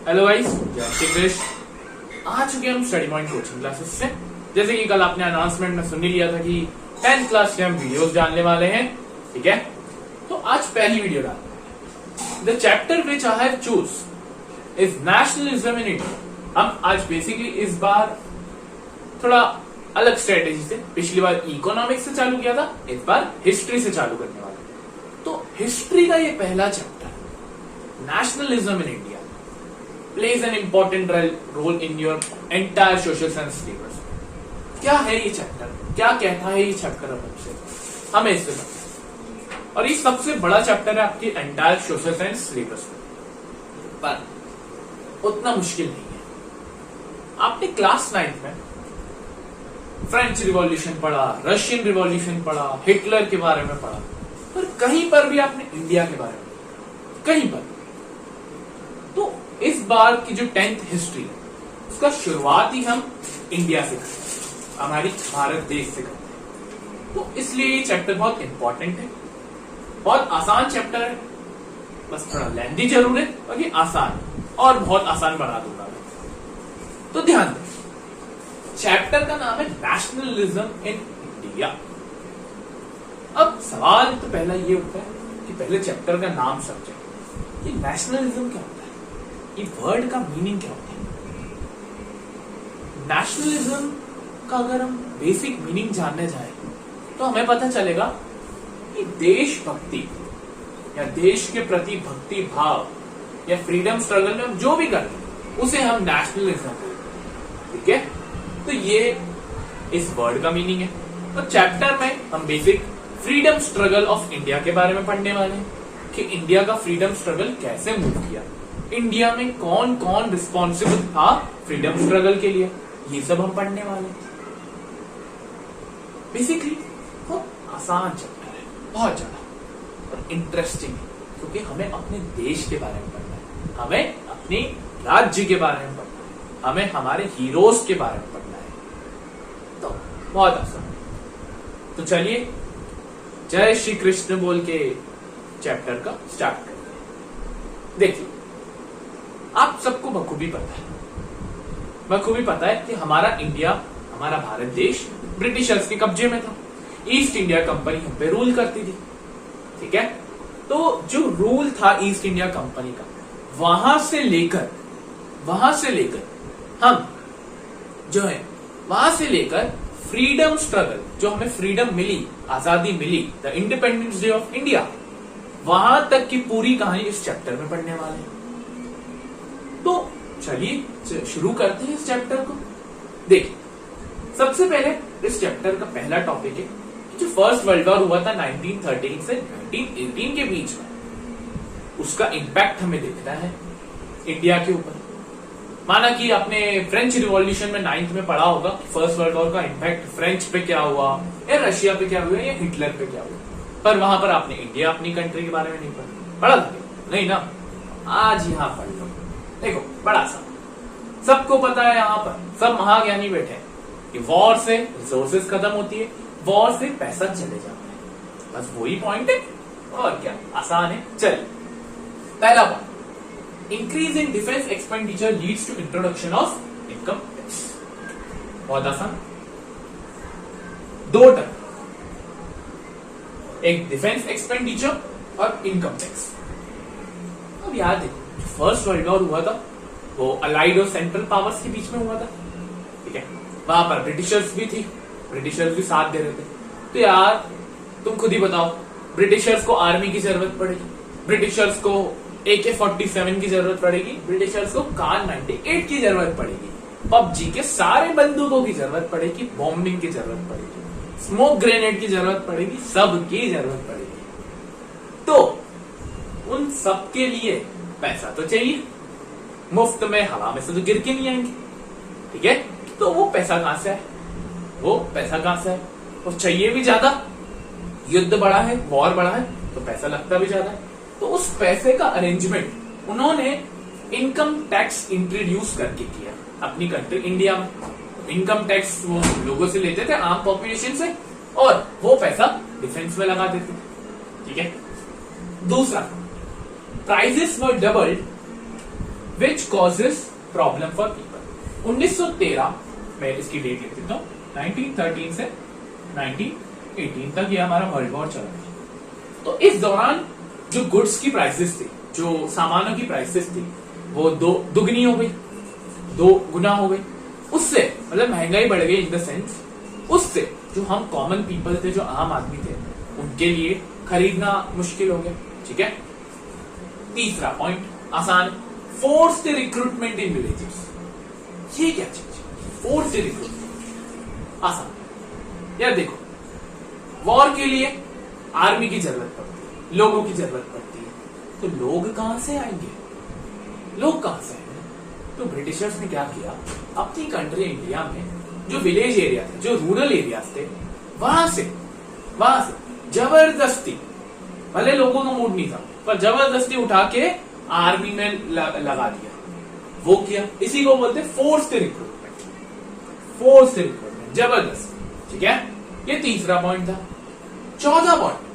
Hello guys, जय श्री कृष्ण। आ चुके हम स्टडी पॉइंट कोचिंग क्लासेस से। जैसे कि कल आपने अनाउंसमेंट में सुन ही लिया था कि 10th क्लास के हम वीडियोस डालने वाले हैं, ठीक है। तो आज पहली वीडियो डाल। The chapter which I have choose is nationalism in India. हम आज बेसिकली इस बार थोड़ा अलग स्ट्रेटेजी से, पिछली बार इकोनॉमिक्स से चालू किया था, इस बार हिस्ट्री से चालू करने वाले। तो हिस्ट्री का ये पहला chapter, nationalism in India, plays an important role in your entire social science syllabus। क्या है ये चैप्टर, क्या कहता है ये चैप्टर हमसे, हमें इससे बताओ। और ये सबसे बड़ा चैप्टर है आपकी एंटायर सोशल साइंस सिलेबस में, पर उतना मुश्किल नहीं है। आपने क्लास 9 में फ्रेंच रिवॉल्यूशन पढ़ा, रशियन रिवॉल्यूशन पढ़ा, हिटलर के बारे में पढ़ा, पर कहीं पर भी आपने इंडिया के बारे में कहीं पर। तो इस बार की जो 10th हिस्ट्री है उसका शुरुआत ही हम इंडिया से करते हैं, हमारी भारत देश से करते हैं। तो इसलिए ये चैप्टर बहुत इंपॉर्टेंट है, बहुत आसान चैप्टर है, बस थोड़ा लेंथी जरूर है, बाकी आसान और बहुत आसान बना दूंगा मैं। तो ध्यान दें, चैप्टर का नाम है नेशनलिज्म इन इंडिया। अब सवाल तो पहला ये उठता है कि पहले चैप्टर का नाम समझे, ये नेशनलिज्म क्या होता है, ये वर्ड का मीनिंग क्या होता है। नेशनलिज्म का अगर हम बेसिक मीनिंग जानने जाए तो हमें पता चलेगा कि देशभक्ति या देश के प्रति भक्ति भाव या फ्रीडम स्ट्रगल में हम जो भी करते हैं उसे हम नेशनलिज्म बोलते हैं, ठीक है। तो ये इस वर्ड का मीनिंग है। तो चैप्टर में हम basic freedom struggle of India के बारे में पढ़ने वाले हैं कि इंडिया का फ्रीडम स्ट्रगल कैसे मूव किया, इंडिया में कौन कौन रिस्पॉन्सिबल था फ्रीडम स्ट्रगल के लिए, ये सब हम पढ़ने वाले। बेसिकली बहुत आसान चैप्टर है, बहुत ज्यादा और इंटरेस्टिंग है, क्योंकि हमें अपने देश के बारे में पढ़ना है, हमें अपने राज्य के बारे में पढ़ना है, हमें हमारे हीरोज के बारे में पढ़ना है। तो बहुत आसान। तो चलिए जय श्री कृष्ण बोल के चैप्टर का स्टार्ट करें। देखिए, आप सबको बखूबी पता है कि हमारा इंडिया, हमारा भारत देश ब्रिटिशर्स के कब्जे में था। ईस्ट इंडिया कंपनी हम पे रूल करती थी, ठीक है। तो जो रूल था ईस्ट इंडिया कंपनी का, वहां से लेकर हम जो है, वहां से लेकर फ्रीडम स्ट्रगल, जो हमें फ्रीडम मिली, आजादी मिली, the independence day of India, वहां तक की पूरी कहानी इस चैप्टर में पढ़ने वाले हैं। तो चलिए शुरू करते हैं इस चैप्टर को। देखिए, सबसे पहले इस चैप्टर का पहला टॉपिक है कि जो फर्स्ट वर्ल्ड वॉर हुआ था 1913 से 1918 के बीच में, उसका इंपैक्ट हमें देखना है इंडिया के ऊपर। माना कि आपने फ्रेंच रिवॉल्यूशन में 9th में पढ़ा होगा कि फर्स्ट वर्ल्ड वॉर का इंपैक्ट फ्रेंच पे क्या हुआ, या रशिया पे क्या हुआ, या हिटलर पे क्या हुआ, पर वहां पर आपने इंडिया, अपनी कंट्री के बारे में नहीं पढ़ा था, नहीं ना। आज यहां पढ़ लो। देखो, बड़ा सा सबको पता है, यहाँ पर सब महाज्ञानी बैठे हैं कि वॉर से रिसोर्सेज खत्म होती है, वॉर से पैसा चले जाता है, बस वही पॉइंट है, और क्या, आसान है। चलिए, पहला point, increase in defence expenditure leads to introduction of income tax. बहुत आसान, दो टर्म, एक डिफेंस एक्सपेंडिचर और इनकम टैक्स। अब याद देखो, फर्स्ट वर्ल्ड वॉर हुआ था वो अलाइड और सेंट्रल पावर्स के बीच में हुआ था, ठीक है। वहां पर ब्रिटिशर्स भी थी, ब्रिटिशर्स भी साथ दे रहे थे। तो यार तुम खुद ही बताओ, ब्रिटिशर्स को आर्मी की जरूरत पड़ेगी, ब्रिटिशर्स को AK-47 की जरूरत पड़ेगी, ब्रिटिशर्स को कार 98 की जरूरत पड़ेगी, PUBG के सारे बंदूकों की जरूरत पड़ेगी, बॉम्बिंग की जरूरत पड़ेगी, स्मोक ग्रेनेड की जरूरत पड़ेगी, सबकी जरूरत पड़ेगी। तो उन सबके लिए पैसा तो चाहिए, मुफ्त में हवा में से तो गिर के नहीं आएंगे, ठीक है। तो वो पैसा कहां से है, वो चाहिए भी ज्यादा, युद्ध बड़ा है, वॉर बड़ा है, तो पैसा लगता भी ज्यादा है। तो उस पैसे का अरेंजमेंट उन्होंने इनकम टैक्स इंट्रोड्यूस करके किया अपनी कंट्री इंडिया में। इनकम टैक्स वो लोगों से लेते थे, आम पॉपुलेशन से, और वो पैसा डिफेंस में लगा देते थे, ठीक है। दूसरा, prices were doubled which causes problem for people. 1913 मैं इसकी डेट लिख देता हूँ, 1913 से 1918 तक ये हमारा वर्ल्ड वॉर चला था। तो इस दौरान जो गुड्स की प्राइसेस थी, जो सामानों की प्राइसेस थी, वो दुगनी हो गई, 2 गुना हो गई। उससे मतलब महंगाई बढ़ गई इन द सेंस, उससे जो हम कॉमन पीपल थे, जो आम आदमी थे, उनके लिए खरीदना मुश्किल हो गया। ठीक है। तीसरा पॉइंट आसान, फोर्स्ड रिक्रूटमेंट इन विलेजेस। ये क्या चीज है? फोर्स्ड रिक्रूटमेंट आसान। यार देखो, वॉर के लिए आर्मी की जरूरत पड़ती है, लोगों की जरूरत पड़ती है, तो लोग कहां से आएंगे? लोग कहां से आएंगे? तो ब्रिटिशर्स ने क्या किया, अपनी कंट्री इंडिया में जो विलेज एरिया थे, जो रूरल एरियाज थे, वहां से जबरदस्ती, भले लोगों का मूड नहीं था, पर जबरदस्ती उठा के आर्मी में लगा दिया। वो किया, इसी को बोलते फोर्स्ड रिक्रूटमेंट। फोर्स्ड रिक्रूटमेंट, जबरदस्ती। ठीक है, ये तीसरा पॉइंट था। चौथा point,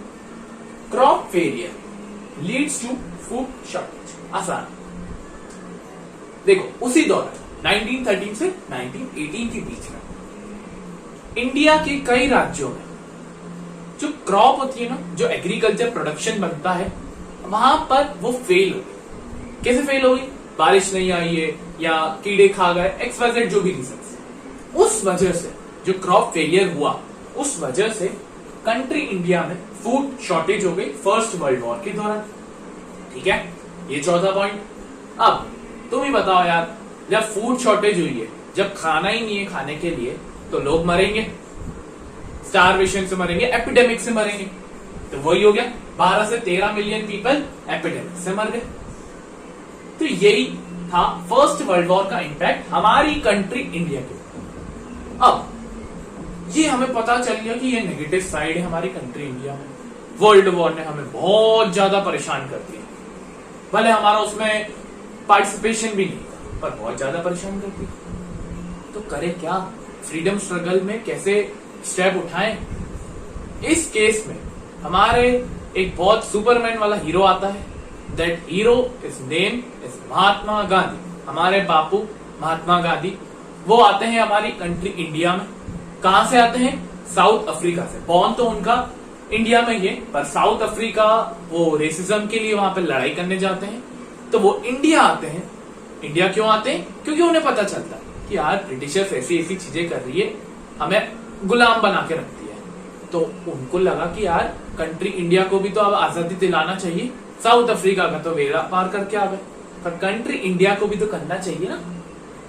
crop failure leads to food shortage. आसान। देखो, उसी दौरान 1913 से 1918 के बीच में इंडिया के कई राज्यों में जो क्रॉप होती है ना, जो एग्रीकल्चर प्रोडक्शन बनता है, वहां पर वो फेल हो गई। कैसे फेल हो गई? बारिश नहीं आई है, या कीड़े खा गए, XYZ जो भी रीजन। उस वजह से जो क्रॉप फेलियर हुआ, उस वजह से कंट्री इंडिया में फूड शॉर्टेज हो गई फर्स्ट वर्ल्ड वॉर के दौरान। ठीक है, ये चौथा पॉइंट। अब तुम ही बताओ यार, जब फूड शॉर्टेज हुई है, जब खाना ही नहीं है खाने के लिए, तो लोग मरेंगे, स्टारवेशन से मरेंगे, एपिडेमिक से मरेंगे। तो वही हो गया, 12 से 13 मिलियन पीपल एपिडेमिक से मर गए। तो यही था फर्स्ट वर्ल्ड वॉर का इंपैक्ट हमारी कंट्री इंडिया के ऊपर। अब ये हमें पता चल गया कि ये नेगेटिव साइड है हमारी कंट्री इंडिया में। वर्ल्ड वॉर ने हमें बहुत ज्यादा परेशान कर दिया, भले हमारा उसमें पार्टिसिपेशन भी नहीं था, पर बहुत ज्यादा परेशान कर दिया। तो करे क्या? फ्रीडम स्ट्रगल में कैसे स्टेप उठाएं? इस केस में हमारे एक बहुत सुपरमैन वाला हीरो आता है। That hero is name is Mahatma Gandhi. हमारे बापू महात्मा गांधी, वो आते हैं हमारी कंट्री इंडिया में। कहां से आते हैं? साउथ अफ्रीका से। बॉर्न तो उनका इंडिया में ही है, पर साउथ अफ्रीका वो रेसिज्म के लिए वहां पे लड़ाई करने जाते हैं, तो वो इंडिया आते हैं। इंडिया क्यों आते हैं? क्योंकि उन्हें पता चलता है कि यार ब्रिटिशर्स ऐसी ऐसी चीजें कर रही है, हमें गुलाम बना के रखती है। तो उनको लगा कि यार कंट्री इंडिया को भी तो अब आजादी दिलाना चाहिए। साउथ अफ्रीका का तो वेला पार करके आ गए, पर कंट्री इंडिया को भी तो करना चाहिए ना।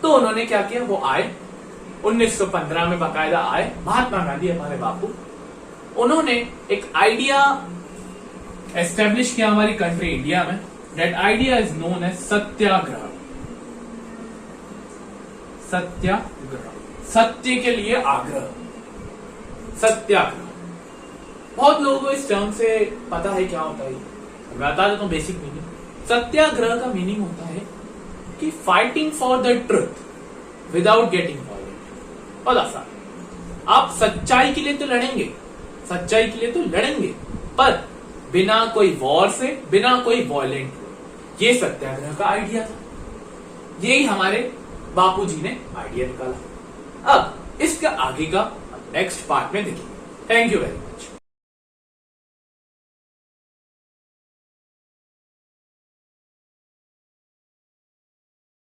तो उन्होंने क्या किया, वो आए 1915 में बाकायदा आए, महात्मा गांधी हमारे बापू। उन्होंने एक आइडिया एस्टेब्लिश किया हमारी कंट्री इंडिया में। That idea is known as satyagraha. Satyagraha, सत्य के लिए आग्रह, सत्याग्रह। बहुत लोगों को इस टर्म से पता है क्या होता है, मैं बता देता हूं बेसिक मीनिंग। सत्याग्रह का मीनिंग होता है कि fighting for the truth without getting violent. और आसान, आप सच्चाई के लिए तो लड़ेंगे, सच्चाई के लिए तो लड़ेंगे, पर बिना कोई वॉर से, बिना कोई वायलेंट। ये सत्याग्रह का आइडिया था। यही हमारे बापूजी ने आइडिया निकाला। अब इसका आगे का नेक्स्ट पार्ट में देखेंगे। Thank you very much.